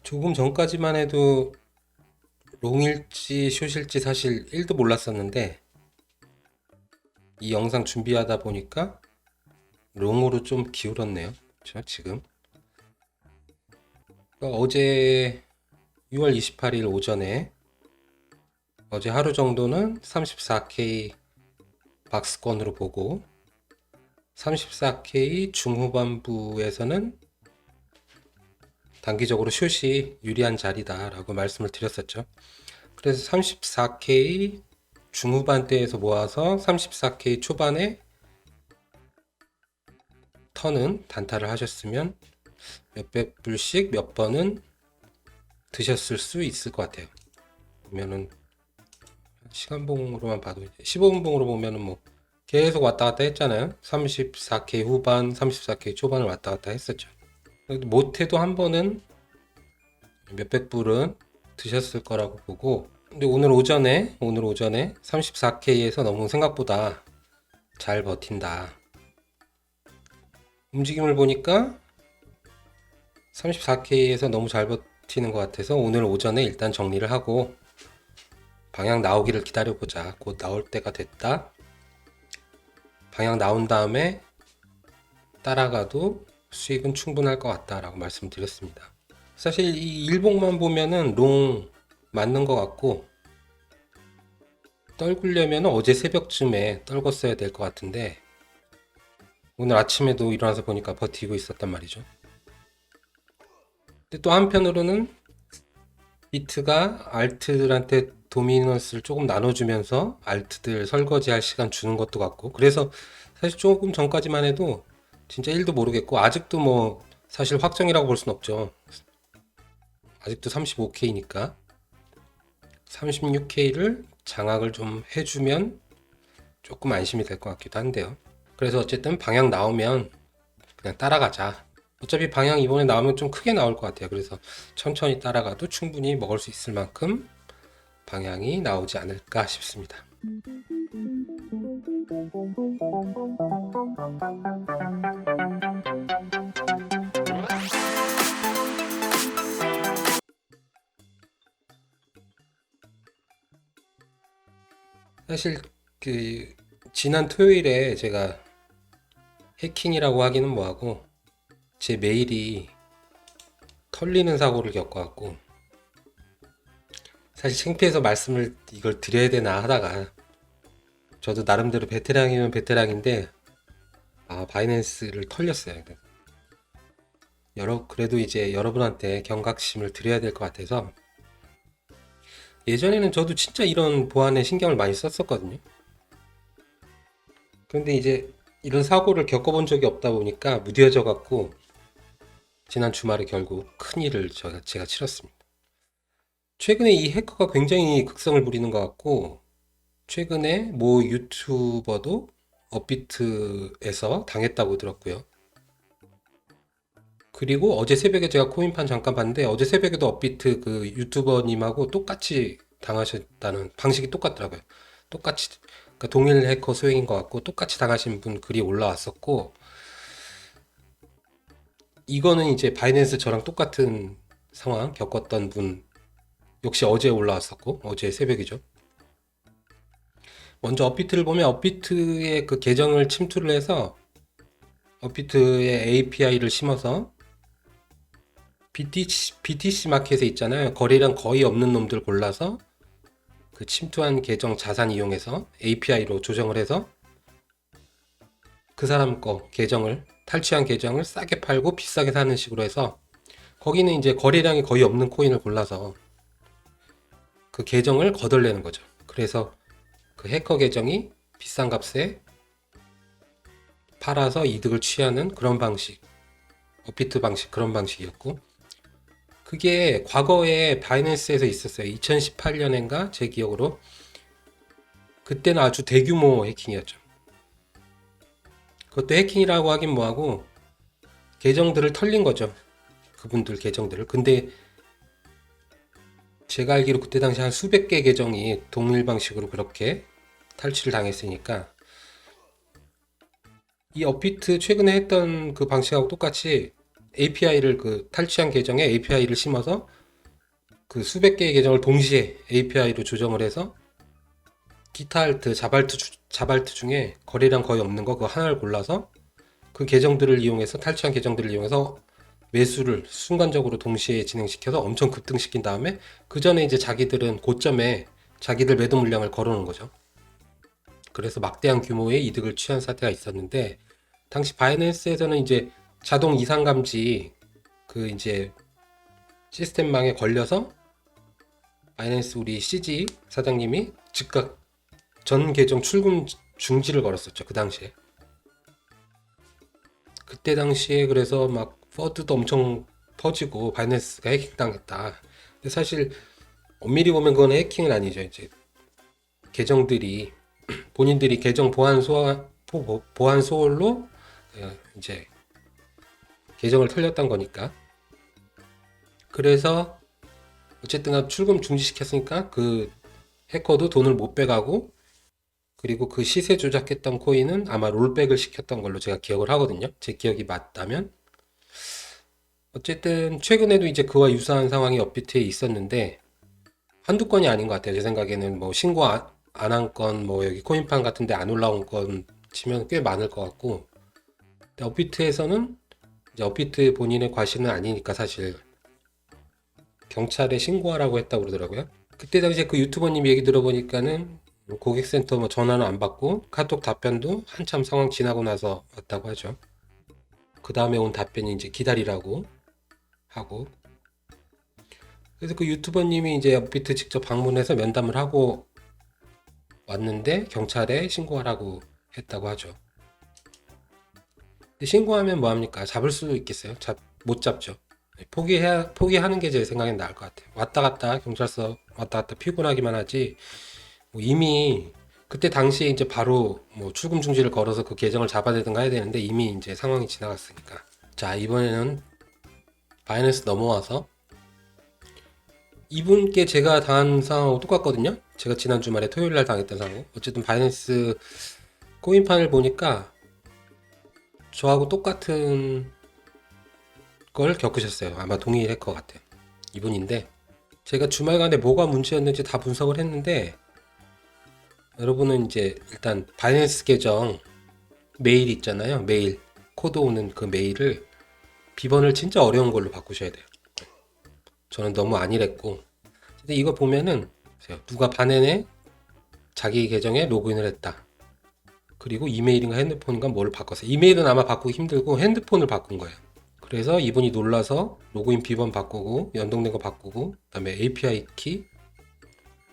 조금 전까지만 해도 롱일지 숏일지 사실 1도 몰랐었는데 이 영상 준비하다 보니까 롱으로 좀 기울었네요. 저 지금 어제 6월 28일 오전에 어제 하루 정도는 34K 박스권으로 보고 34K 중후반부에서는 단기적으로 숏이 유리한 자리다라고 말씀을 드렸었죠. 그래서 34K 중후반대에서 모아서 34K 초반에 턴은 단타를 하셨으면 몇백 불씩 몇 번은 드셨을 수 있을 것 같아요. 보면은 시간봉으로만 봐도 15분봉으로 보면은 뭐 계속 왔다 갔다 했잖아요. 34K 후반, 34K 초반을 왔다 갔다 했었죠. 못해도 한 번은 몇백 불은 드셨을 거라고 보고, 근데 오늘 오전에 34K에서 너무 생각보다 잘 버틴다. 움직임을 보니까 34K에서 너무 잘 버티는 것 같아서 오늘 오전에 일단 정리를 하고 방향 나오기를 기다려보자. 곧 나올 때가 됐다. 방향 나온 다음에 따라가도 수익은 충분할 것 같다라고 말씀드렸습니다. 사실 이 일봉만 보면은 롱 맞는 것 같고 떨구려면 어제 새벽쯤에 떨궜어야 될 것 같은데 오늘 아침에도 일어나서 보니까 버티고 있었단 말이죠. 근데 또 한편으로는 비트가 알트들한테 도미넌스를 조금 나눠주면서 알트들 설거지할 시간 주는 것도 같고 그래서 사실 조금 전까지만 해도 진짜 1도 모르겠고 아직도 뭐 사실 확정이라고 볼 순 없죠. 아직도 35K니까 36K를 장악을 좀 해주면 조금 안심이 될 것 같기도 한데요. 그래서 어쨌든 방향 나오면 그냥 따라가자. 어차피 방향 이번에 나오면 좀 크게 나올 것 같아요. 그래서 천천히 따라가도 충분히 먹을 수 있을 만큼 방향이 나오지 않을까 싶습니다. 사실 그 지난 토요일에 제가 해킹이라고 하기는 뭐하고 제 메일이 털리는 사고를 겪어갖고 사실 창피해서 말씀을 이걸 드려야 되나 하다가 저도 나름대로 베테랑이면 베테랑인데 바이낸스를 털렸어요. 그래도 이제 여러분한테 경각심을 드려야 될 것 같아서 예전에는 저도 진짜 이런 보안에 신경을 많이 썼었거든요. 그런데 이제 이런 사고를 겪어본 적이 없다 보니까 무뎌져 갖고 지난 주말에 결국 큰일을 제가 치렀습니다. 최근에 이 해커가 굉장히 극성을 부리는 것 같고 최근에 모 유튜버도 업비트에서 당했다고 들었고요. 그리고 어제 새벽에 제가 코인판 잠깐 봤는데 어제 새벽에도 업비트 그 유튜버님하고 똑같이 당하셨다는 방식이 똑같더라고요. 똑같이 그러니까 동일 해커 소행인 것 같고 똑같이 당하신 분 글이 올라왔었고 이거는 이제 바이낸스 저랑 똑같은 상황 겪었던 분 역시 어제 올라왔었고 어제 새벽이죠. 먼저 업비트를 보면 업비트의 그 계정을 침투를 해서 업비트의 API를 심어서 BTC 마켓에 있잖아요. 거래량 거의 없는 놈들 골라서 그 침투한 계정 자산 이용해서 API로 조정을 해서 그 사람 거 계정을 탈취한 계정을 싸게 팔고 비싸게 사는 식으로 해서 거기는 이제 거래량이 거의 없는 코인을 골라서 그 계정을 거덜내는 거죠. 그래서 그 해커 계정이 비싼 값에 팔아서 이득을 취하는 그런 방식, 업비트 방식 그런 방식이었고 그게 과거에 바이낸스에서 있었어요. 2018년인가 제 기억으로 그때는 아주 대규모 해킹이었죠. 그것도 해킹이라고 하긴 뭐하고 계정들을 털린 거죠. 그분들 계정들을. 근데 제가 알기로 그때 당시 한 수백 개 계정이 동일 방식으로 그렇게 탈취를 당했으니까 이 업비트 최근에 했던 그 방식하고 똑같이 API를 그 탈취한 계정에 API를 심어서 그 수백 개의 계정을 동시에 API로 조정을 해서 기타 알트, 자발트 중에 거래량 거의 없는 거 그거 하나를 골라서 그 계정들을 이용해서 탈취한 계정들을 이용해서 매수를 순간적으로 동시에 진행시켜서 엄청 급등시킨 다음에 그 전에 이제 자기들은 고점에 자기들 매도 물량을 걸어놓은 거죠. 그래서 막대한 규모의 이득을 취한 사태가 있었는데 당시 바이낸스에서는 이제 자동 이상 감지 그 이제 시스템망에 걸려서 바이낸스 우리 CG 사장님이 즉각 전 계정 출금 중지를 걸었었죠. 그 당시에. 그때 당시에 그래서 막 퍼드도 엄청 퍼지고 바이낸스가 해킹당했다. 근데 사실 엄밀히 보면 그건 해킹은 아니죠. 이제 계정들이 본인들이 계정 보안 소홀로 이제 계정을 털렸던 거니까. 그래서 어쨌든 출금 중지시켰으니까 그 해커도 돈을 못 빼가고 그리고 그 시세 조작했던 코인은 아마 롤백을 시켰던 걸로 제가 기억을 하거든요. 제 기억이 맞다면. 어쨌든 최근에도 이제 그와 유사한 상황이 업비트에 있었는데 한두 건이 아닌 것 같아요. 제 생각에는 뭐 신고 안 한 건, 뭐 여기 코인판 같은데 안 올라온 건 치면 꽤 많을 것 같고, 근데 업비트에서는 이제 업비트 본인의 과실은 아니니까 사실 경찰에 신고하라고 했다고 그러더라고요. 그때 당시에 그 유튜버님 얘기 들어보니까는 고객센터 뭐 전화는 안 받고 카톡 답변도 한참 상황 지나고 나서 왔다고 하죠. 그 다음에 온 답변이 이제 기다리라고 하고. 그래서 그 유튜버님이 이제 업비트 직접 방문해서 면담을 하고 왔는데 경찰에 신고하라고 했다고 하죠. 근데 신고하면 뭐 합니까? 잡을 수도 있겠어요? 못 잡죠. 포기하는 게 제 생각엔 나을 것 같아요. 왔다 갔다 경찰서 왔다 갔다 피곤하기만 하지. 뭐 이미 그때 당시에 이제 바로 뭐 출금 중지를 걸어서 그 계정을 잡아내든가 해야 되는데 이미 이제 상황이 지나갔으니까. 자, 이번에는 바이낸스 넘어와서 이분께 제가 당한 상황하고 똑같거든요. 제가 지난 주말에 토요일 날 당했던 상황. 어쨌든 바이낸스 코인판을 보니까 저하고 똑같은 걸 겪으셨어요. 아마 동일 해커 같아요. 이분인데 제가 주말간에 뭐가 문제였는지 다 분석을 했는데 여러분은 이제 일단 바이낸스 계정 메일 있잖아요. 메일 코드 오는 그 메일을 비번을 진짜 어려운 걸로 바꾸셔야 돼요. 저는 너무 안일했고 근데 이거 보면은 누가 바네네 자기 계정에 로그인을 했다. 그리고 이메일인가 핸드폰인가 뭐를 바꿨어요. 이메일은 아마 바꾸기 힘들고 핸드폰을 바꾼 거예요. 그래서 이분이 놀라서 로그인 비번 바꾸고 연동된 거 바꾸고 그다음에 API 키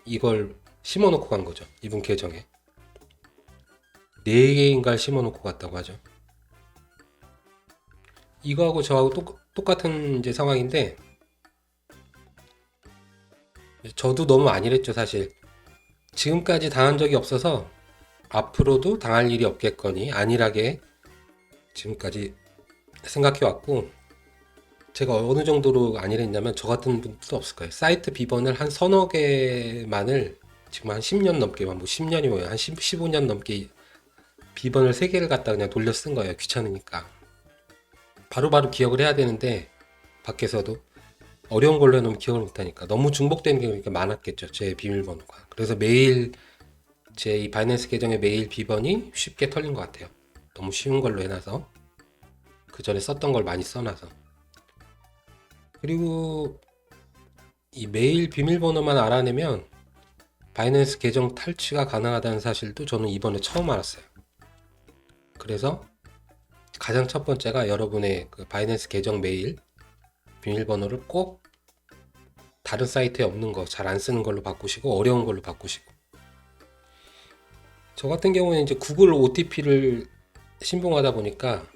이걸 심어놓고 간 거죠. 이분 계정에 4개인가를 심어놓고 갔다고 하죠. 이거하고 저하고 똑같은 이제 상황인데 저도 너무 안일했죠 사실. 지금까지 당한 적이 없어서 앞으로도 당할 일이 없겠거니 안일하게 지금까지 생각해 왔고 제가 어느 정도로 안일했냐면 저 같은 분도 없을 거예요. 사이트 비번을 한 서너 개만을 지금 한 10년 넘게 뭐 10년이 뭐예요 한 15년 넘게 비번을 3개를 갖다 그냥 돌려 쓴 거예요. 귀찮으니까 바로바로 기억을 해야 되는데 밖에서도 어려운 걸로 해놓으면 기억을 못하니까 너무 중복되는 게 그러니까 많았겠죠. 제 비밀번호가. 그래서 매일 제 이 바이낸스 계정의 메일 비번이 쉽게 털린 것 같아요. 너무 쉬운 걸로 해놔서 그 전에 썼던 걸 많이 써놔서. 그리고 이 메일 비밀번호만 알아내면 바이낸스 계정 탈취가 가능하다는 사실도 저는 이번에 처음 알았어요. 그래서 가장 첫 번째가 여러분의 그 바이낸스 계정 메일 비밀번호를 꼭 다른 사이트에 없는 거 잘 안 쓰는 걸로 바꾸시고 어려운 걸로 바꾸시고 저 같은 경우는 이제 구글 OTP를 신봉하다 보니까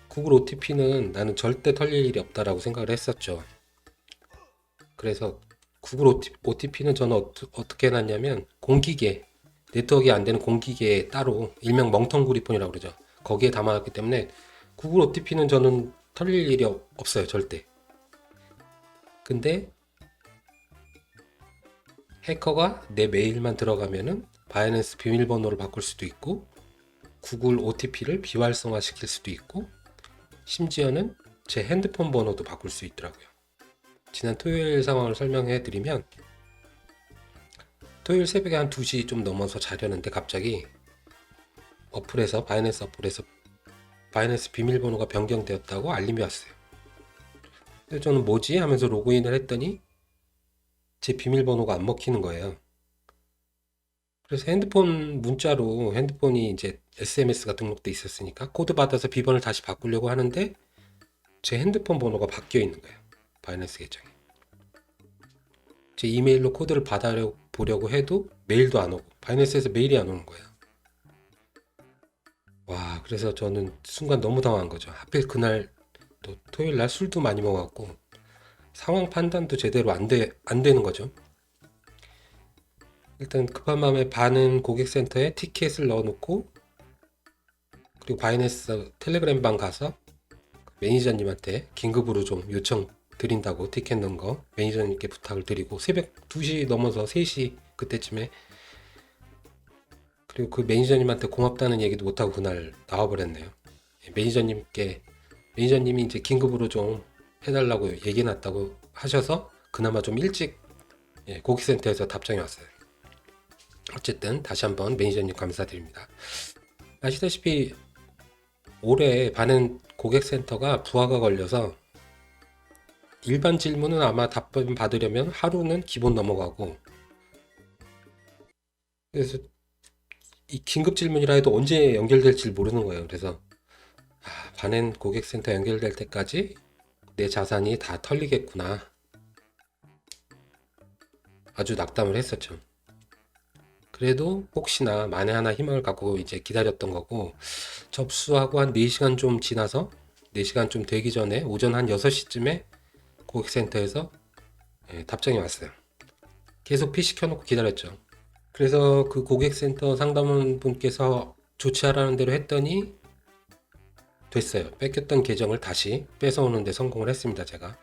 구글 OTP는 나는 절대 털릴 일이 없다라고 생각을 했었죠. 그래서 구글 OTP는 저는 어떻게 해놨냐면 공기계 네트워크가 안 되는 공기계에 따로 일명 멍텅구리폰이라고 그러죠. 거기에 담아놨기 때문에 구글 OTP는 저는 털릴 일이 없어요 절대. 근데 해커가 내 메일만 들어가면은 바이낸스 비밀번호를 바꿀 수도 있고 구글 OTP를 비활성화 시킬 수도 있고 심지어는 제 핸드폰 번호도 바꿀 수 있더라고요. 지난 토요일 상황을 설명해 드리면, 토요일 새벽에 한 2시 좀 넘어서 자려는데 갑자기 바이낸스 어플에서 바이낸스 비밀번호가 변경되었다고 알림이 왔어요. 그래서 저는 뭐지 하면서 로그인을 했더니 제 비밀번호가 안 먹히는 거예요. 그래서 핸드폰 문자로, 핸드폰이 이제 SMS가 등록돼 있었으니까 코드 받아서 비번을 다시 바꾸려고 하는데 제 핸드폰 번호가 바뀌어 있는 거예요. 바이낸스 계정에. 제 이메일로 코드를 받아보려고 해도 메일도 안 오고 바이낸스에서 메일이 안 오는 거예요. 와, 그래서 저는 순간 너무 당황한 거죠. 하필 그날 또 토요일 날 술도 많이 먹었고 상황 판단도 제대로 안 되는 거죠. 일단 급한 마음에 반은 고객센터에 티켓을 넣어놓고, 그리고 바이낸스 텔레그램방 가서 매니저님한테 긴급으로 좀 요청 드린다고, 티켓 넣은 거 매니저님께 부탁을 드리고, 새벽 2시 넘어서 3시 그때쯤에, 그리고 그 매니저님한테 고맙다는 얘기도 못하고 그날 나와버렸네요. 매니저님이 이제 긴급으로 좀 해달라고 얘기해놨다고 하셔서 그나마 좀 일찍 고객센터에서 답장이 왔어요. 어쨌든 다시 한번 매니저님 감사드립니다. 아시다시피 올해 반은 고객센터가 부하가 걸려서 일반 질문은 아마 답변 받으려면 하루는 기본 넘어가고, 그래서 이 긴급 질문이라 해도 언제 연결될지 모르는 거예요. 그래서 반은 고객센터 연결될 때까지 내 자산이 다 털리겠구나, 아주 낙담을 했었죠. 그래도 혹시나 만에 하나 희망을 갖고 이제 기다렸던 거고, 접수하고 한 4시간 좀 지나서, 4시간 좀 되기 전에 오전 한 6시쯤에 고객센터에서 답장이 왔어요. 계속 PC 켜놓고 기다렸죠. 그래서 그 고객센터 상담원 분께서 조치하라는 대로 했더니 됐어요. 뺏겼던 계정을 다시 뺏어오는 데 성공을 했습니다, 제가.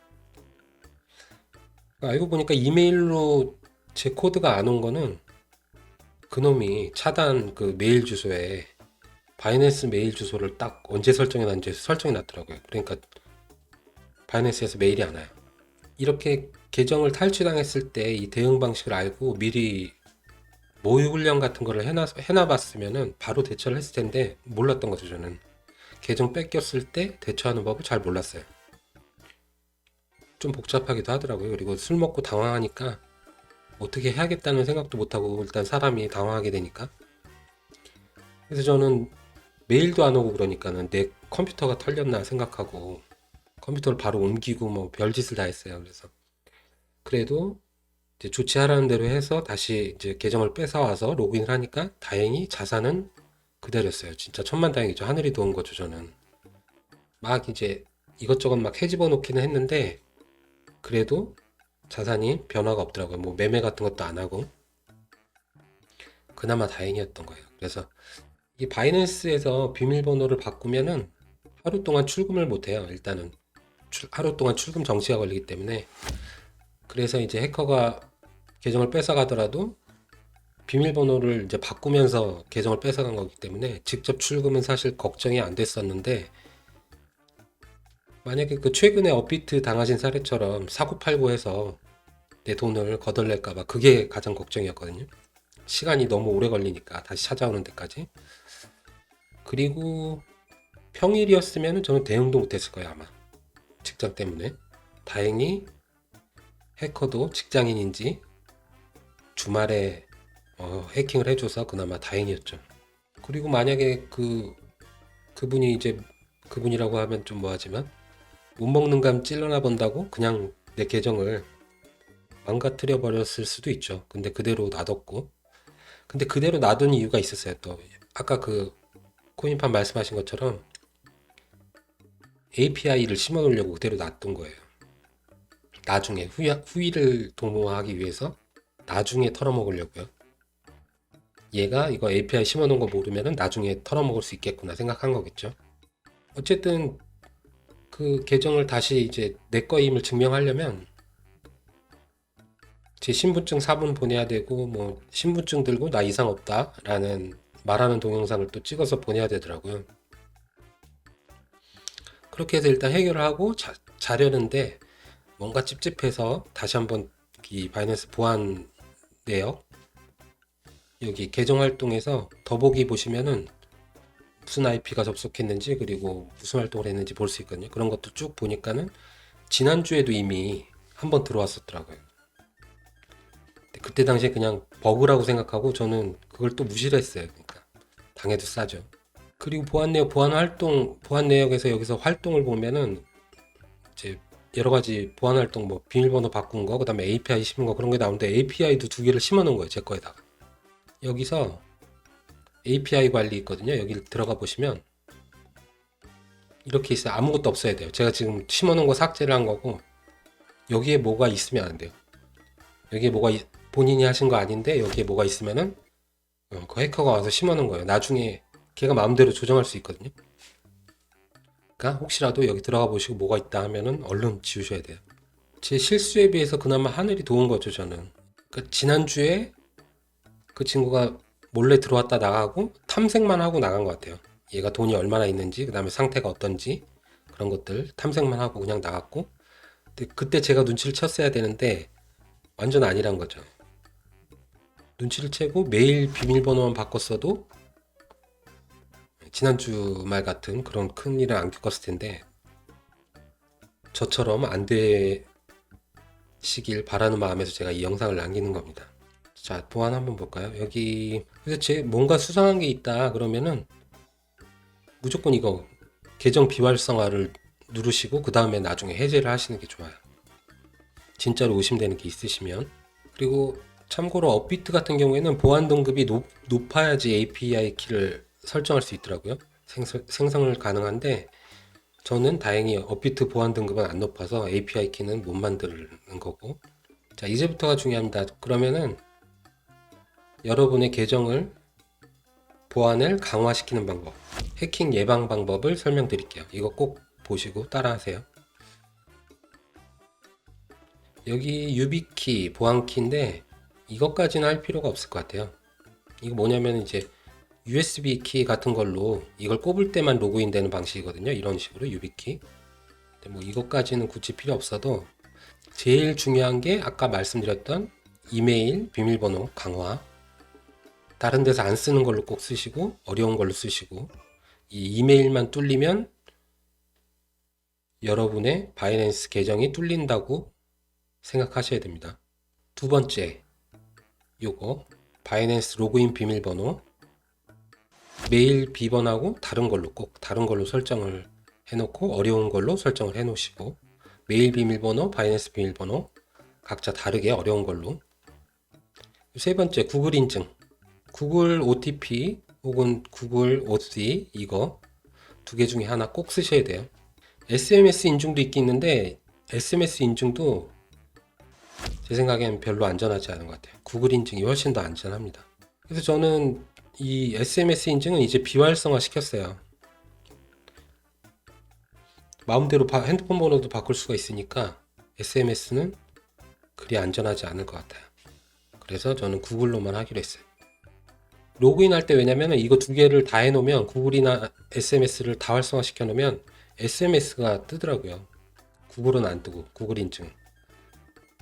알고 보니까 이메일로 제 코드가 안 온 거는 그놈이 차단 그 메일 주소에 바이낸스 메일 주소를 딱 언제 설정해 놨는지 설정이 났더라고요. 그러니까 바이낸스에서 메일이 안 와요. 이렇게 계정을 탈취당했을 때 이 대응 방식을 알고 미리 모의 훈련 같은 거를 해놔봤으면은 바로 대처를 했을 텐데 몰랐던 거죠. 저는 계정 뺏겼을 때 대처하는 법을 잘 몰랐어요. 좀 복잡하기도 하더라고요. 그리고 술 먹고 당황하니까 어떻게 해야겠다는 생각도 못하고 일단 사람이 당황하게 되니까. 그래서 저는 메일도 안 오고 그러니까는 내 컴퓨터가 털렸나 생각하고 컴퓨터를 바로 옮기고 뭐 별짓을 다 했어요. 그래서 그래도 이제 조치하라는 대로 해서 다시 이제 계정을 뺏어와서 로그인을 하니까 다행히 자산은 그대로였어요. 진짜 천만다행이죠. 하늘이 도운 거죠. 저는 막 이제 이것저것 막 헤집어 놓기는 했는데 그래도 자산이 변화가 없더라고요. 뭐 매매 같은 것도 안 하고 그나마 다행이었던 거예요. 그래서 이 바이낸스에서 비밀번호를 바꾸면은 하루 동안 출금을 못 해요. 일단은 하루 동안 출금 정지가 걸리기 때문에. 그래서 이제 해커가 계정을 뺏어가더라도 비밀번호를 이제 바꾸면서 계정을 뺏어간 거기 때문에 직접 출금은 사실 걱정이 안 됐었는데, 만약에 그 최근에 업비트 당하신 사례처럼 사고팔고 해서 내 돈을 거덜낼까봐 그게 가장 걱정이었거든요. 시간이 너무 오래 걸리니까 다시 찾아오는 데까지. 그리고 평일이었으면 저는 대응도 못했을 거예요, 아마. 직장 때문에. 다행히 해커도 직장인인지 주말에 해킹을 해줘서 그나마 다행이었죠. 그리고 만약에 그분이 이제, 그분이라고 하면 좀 뭐하지만 못 먹는 감 찔러나 본다고 그냥 내 계정을 망가뜨려 버렸을 수도 있죠. 근데 그대로 놔뒀고, 근데 그대로 놔둔 이유가 있었어요. 또 아까 그 코인판 말씀하신 것처럼 API를 심어 놓으려고 그대로 놔둔 거예요. 나중에 후위를 도모하기 위해서 나중에 털어먹으려고요. 얘가 이거 API 심어 놓은 거 모르면은 나중에 털어먹을 수 있겠구나 생각한 거겠죠. 어쨌든 그 계정을 다시 이제 내 거임을 증명하려면 제 신분증 사본 보내야 되고, 뭐 신분증 들고 나 이상 없다 라는 말하는 동영상을 또 찍어서 보내야 되더라고요. 그렇게 해서 일단 해결을 하고 자려는데 뭔가 찝찝해서 다시 한번 이 바이낸스 보안 내역 여기 계정 활동에서 더보기 보시면은 무슨 IP가 접속했는지 그리고 무슨 활동을 했는지 볼 수 있거든요. 그런 것도 쭉 보니까는 지난주에도 이미 한번 들어왔었더라고요. 그때 당시에 그냥 버그라고 생각하고 저는 그걸 또 무시를 했어요. 그러니까 당해도 싸죠. 그리고 보안 내역, 보안 활동, 보안 내역에서 여기서 활동을 보면은 이제 여러 가지 보안 활동, 뭐 비밀번호 바꾼 거, 그다음에 API 심은 거 그런 게 나오는데 API도 두 개를 심어 놓은 거예요. 제 거에다가. 여기서 API 관리 있거든요. 여기 들어가 보시면 이렇게 있어요. 아무것도 없어야 돼요. 제가 지금 심어 놓은 거 삭제를 한 거고 여기에 뭐가 있으면 안 돼요. 여기에 뭐가 본인이 하신 거 아닌데 여기에 뭐가 있으면은 그 해커가 와서 심어 놓은 거예요. 나중에 걔가 마음대로 조정할 수 있거든요. 그러니까 혹시라도 여기 들어가 보시고 뭐가 있다 하면은 얼른 지우셔야 돼요. 제 실수에 비해서 그나마 하늘이 도운 거죠, 저는. 그러니까 지난주에 그 친구가 몰래 들어왔다 나가고 탐색만 하고 나간 것 같아요. 얘가 돈이 얼마나 있는지, 그 다음에 상태가 어떤지 그런 것들 탐색만 하고 그냥 나갔고 근데 그때 제가 눈치를 챘어야 되는데 완전 아니란 거죠. 눈치를 채고 매일 비밀번호만 바꿨어도 지난주 말 같은 그런 큰 일은 안 겪었을 텐데 저처럼 안 되시길 바라는 마음에서 제가 이 영상을 남기는 겁니다. 자, 보안 한번 볼까요? 여기 그래서 제 뭔가 수상한 게 있다 그러면은 무조건 이거 계정 비활성화를 누르시고 그 다음에 나중에 해제를 하시는 게 좋아요. 진짜로 의심되는 게 있으시면. 그리고 참고로 업비트 같은 경우에는 보안 등급이 높아야지 API 키를 설정할 수 있더라고요. 생성을 가능한데 저는 다행히 업비트 보안 등급은 안 높아서 API 키는 못 만드는 거고. 자, 이제부터가 중요합니다. 그러면은 여러분의 계정을 보안을 강화시키는 방법, 해킹 예방 방법을 설명드릴게요. 이거 꼭 보시고 따라하세요. 여기 유비키 보안키인데 이것까지는 할 필요가 없을 것 같아요. 이거 뭐냐면 이제 USB 키 같은 걸로 이걸 꼽을 때만 로그인 되는 방식이거든요. 이런 식으로 유비키. 근데 뭐 이것까지는 굳이 필요 없어도 제일 중요한 게 아까 말씀드렸던 이메일 비밀번호 강화. 다른 데서 안 쓰는 걸로 꼭 쓰시고 어려운 걸로 쓰시고 이 이메일만 뚫리면 여러분의 바이낸스 계정이 뚫린다고 생각하셔야 됩니다. 두 번째, 요거 바이낸스 로그인 비밀번호 메일 비번하고 다른 걸로 꼭 다른 걸로 설정을 해놓고 어려운 걸로 설정을 해놓으시고 메일 비밀번호, 바이낸스 비밀번호 각자 다르게 어려운 걸로. 세 번째, 구글 인증. 구글 OTP 혹은 구글 OC 이거 두 개 중에 하나 꼭 쓰셔야 돼요. SMS 인증도 있긴 있는데 SMS 인증도 제 생각엔 별로 안전하지 않은 것 같아요. 구글 인증이 훨씬 더 안전합니다. 그래서 저는 이 SMS 인증은 이제 비활성화 시켰어요. 마음대로 핸드폰 번호도 바꿀 수가 있으니까 SMS는 그리 안전하지 않을 것 같아요. 그래서 저는 구글로만 하기로 했어요. 로그인 할 때 왜냐면 이거 두 개를 다 해놓으면 구글이나 SMS를 다 활성화 시켜놓으면 SMS가 뜨더라고요. 구글은 안 뜨고 구글 인증.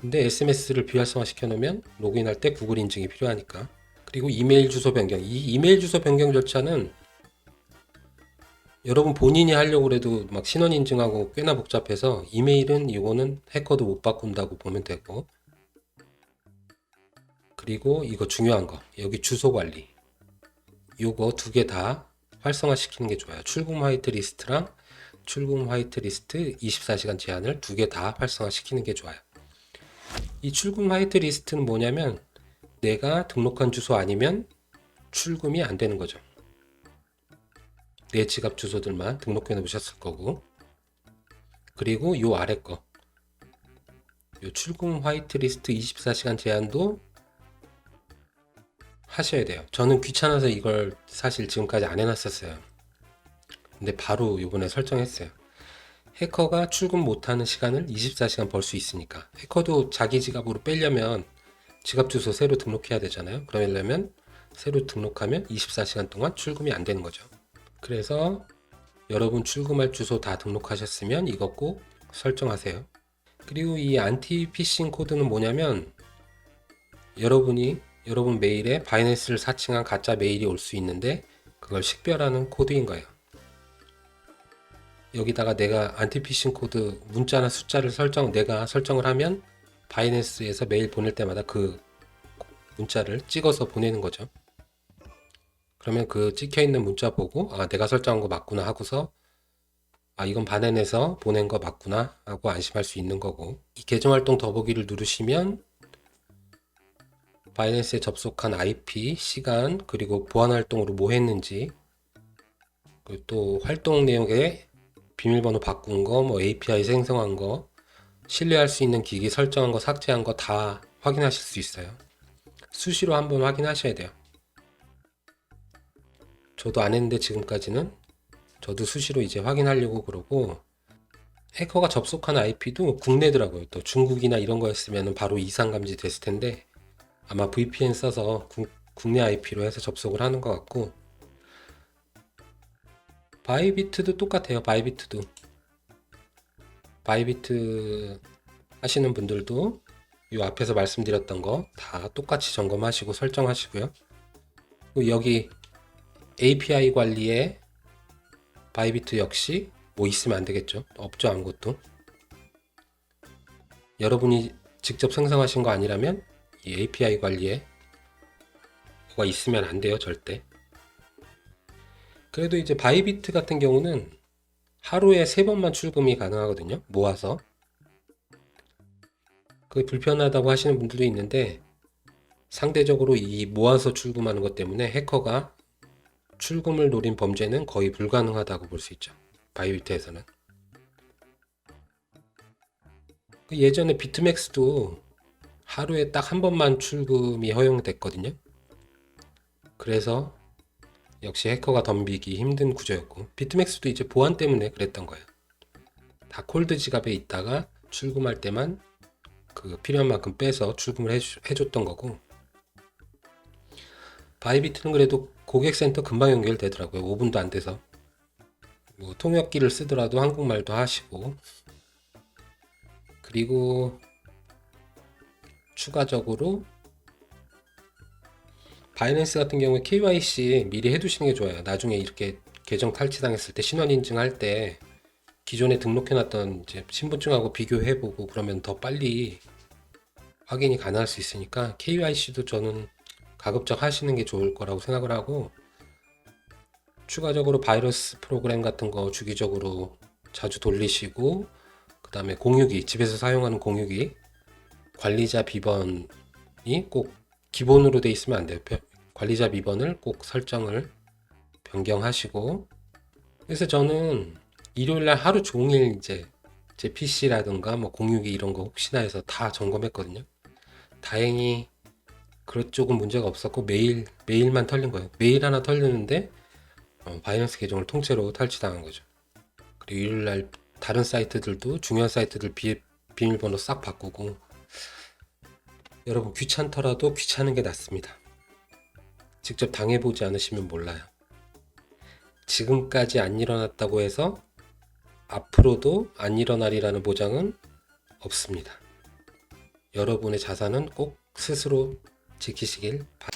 근데 SMS를 비활성화 시켜놓으면 로그인 할 때 구글 인증이 필요하니까. 그리고 이메일 주소 변경. 이 이메일 주소 변경 절차는 여러분 본인이 하려고 해도 막 신원 인증하고 꽤나 복잡해서 이메일은 이거는 해커도 못 바꾼다고 보면 되고. 그리고 이거 중요한 거 여기 주소 관리 요거 두 개 다 활성화 시키는 게 좋아요. 출금 화이트 리스트랑 출금 화이트 리스트 24시간 제한을 두 개 다 활성화 시키는 게 좋아요. 이 출금 화이트 리스트는 뭐냐면 내가 등록한 주소 아니면 출금이 안 되는 거죠. 내 지갑 주소들만 등록해 놓으셨을 거고. 그리고 요 아래 거 요 출금 화이트 리스트 24시간 제한도 하셔야 돼요. 저는 귀찮아서 이걸 사실 지금까지 안 해놨었어요. 근데 바로 요번에 설정했어요. 해커가 출금 못하는 시간을 24시간 벌 수 있으니까. 해커도 자기 지갑으로 빼려면 지갑 주소 새로 등록해야 되잖아요. 그러려면 새로 등록하면 24시간 동안 출금이 안 되는 거죠. 그래서 여러분 출금할 주소 다 등록하셨으면 이거 꼭 설정하세요. 그리고 이 안티 피싱 코드는 뭐냐면 여러분 메일에 바이낸스를 사칭한 가짜 메일이 올 수 있는데 그걸 식별하는 코드인 거예요. 여기다가 내가 안티피싱 코드 문자나 숫자를 내가 설정을 하면 바이낸스에서 메일 보낼 때마다 그 문자를 찍어서 보내는 거죠. 그러면 그 찍혀 있는 문자 보고 아 내가 설정한 거 맞구나 하고서 아 이건 바이낸스에서 보낸 거 맞구나 하고 안심할 수 있는 거고, 이 계정 활동 더보기를 누르시면 바이낸스에 접속한 IP, 시간, 그리고 보안 활동으로 뭐 했는지, 그리고 또 활동 내용에 비밀번호 바꾼 거, 뭐 API 생성한 거, 신뢰할 수 있는 기기 설정한 거, 삭제한 거 다 확인하실 수 있어요. 수시로 한번 확인하셔야 돼요. 저도 안 했는데 지금까지는 저도 수시로 이제 확인하려고 그러고, 해커가 접속한 IP도 국내더라고요. 또 중국이나 이런 거였으면 바로 이상 감지 됐을 텐데 아마 VPN 써서 국내 IP로 해서 접속을 하는 것 같고, 바이비트도 똑같아요. 바이비트 하시는 분들도 이 앞에서 말씀드렸던 거 다 똑같이 점검하시고 설정하시고요. 그리고 여기 API 관리에 바이비트 역시 뭐 있으면 안 되겠죠. 없죠, 아무것도. 여러분이 직접 생성하신 거 아니라면 이 API 관리에 뭐가 있으면 안 돼요, 절대. 그래도 이제 바이비트 같은 경우는 하루에 3번만 출금이 가능하거든요, 모아서. 그게 불편하다고 하시는 분들도 있는데 상대적으로 이 모아서 출금하는 것 때문에 해커가 출금을 노린 범죄는 거의 불가능하다고 볼 수 있죠, 바이비트에서는. 예전에 비트맥스도 하루에 딱 한 번만 출금이 허용됐거든요. 그래서 역시 해커가 덤비기 힘든 구조였고, 비트맥스도 이제 보안 때문에 그랬던 거예요. 다 콜드 지갑에 있다가 출금할 때만 그 필요한 만큼 빼서 출금을 해줬던 거고, 바이비트는 그래도 고객센터 금방 연결되더라고요. 5분도 안 돼서. 뭐 통역기를 쓰더라도 한국말도 하시고, 그리고 추가적으로 바이낸스 같은 경우에 KYC 미리 해두시는 게 좋아요. 나중에 이렇게 계정 탈취당했을 때 신원 인증할 때 기존에 등록해놨던 이제 신분증하고 비교해보고 그러면 더 빨리 확인이 가능할 수 있으니까 KYC도 저는 가급적 하시는 게 좋을 거라고 생각을 하고, 추가적으로 바이러스 프로그램 같은 거 주기적으로 자주 돌리시고, 그 다음에 공유기, 집에서 사용하는 공유기 관리자 비번이 꼭 기본으로 돼 있으면 안 돼요. 관리자 비번을 꼭 설정을 변경하시고. 그래서 저는 일요일날 하루 종일 이제 제 PC라든가 뭐 공유기 이런 거 혹시나 해서 다 점검했거든요. 다행히 그쪽은 문제가 없었고 메일만 털린 거예요. 메일 하나 털리는데 바이낸스 계정을 통째로 탈취당한 거죠. 그리고 일요일날 다른 사이트들도 중요한 사이트들 비밀번호 싹 바꾸고. 여러분 귀찮더라도 귀찮은 게 낫습니다. 직접 당해보지 않으시면 몰라요. 지금까지 안 일어났다고 해서 앞으로도 안 일어나리라는 보장은 없습니다. 여러분의 자산은 꼭 스스로 지키시길 바랍니다.